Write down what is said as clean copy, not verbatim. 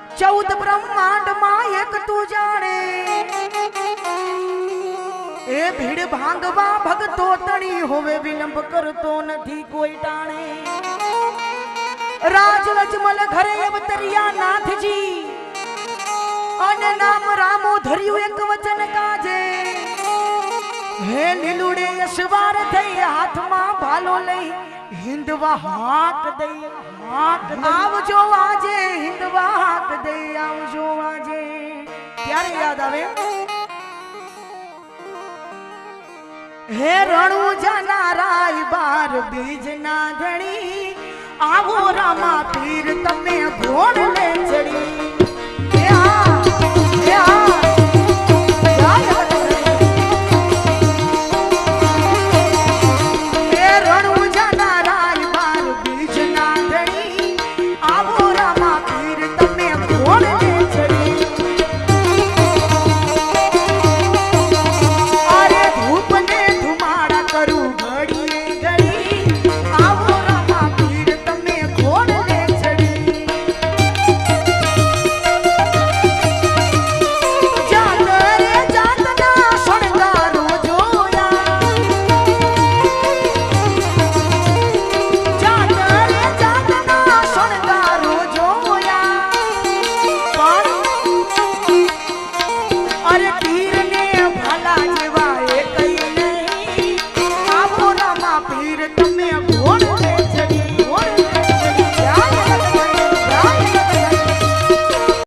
14 બ્રહ્માંડ માં એક તું જાણે એ ભીડ ભાંગવા ભગતો તણી હોવે વિલંબ કરતો નથી કોઈ ટાણે રાજ લજમલ ઘરે અવતરિયા નાથજી અને નામ રામો ધર્યું એક વચન કાજે હે લીલુડે યશવાર થઈ હાથમાં ભાલો લઈ હિંદવા હાક દઈ આવજો આજે હિંદવા હાક દઈ આવજો આજે ત્યારે યાદ આવે હે રણુ જનારાય બાર બીજ ના ધણી આવો રામા પીર તમે ઘોડ લે ચડી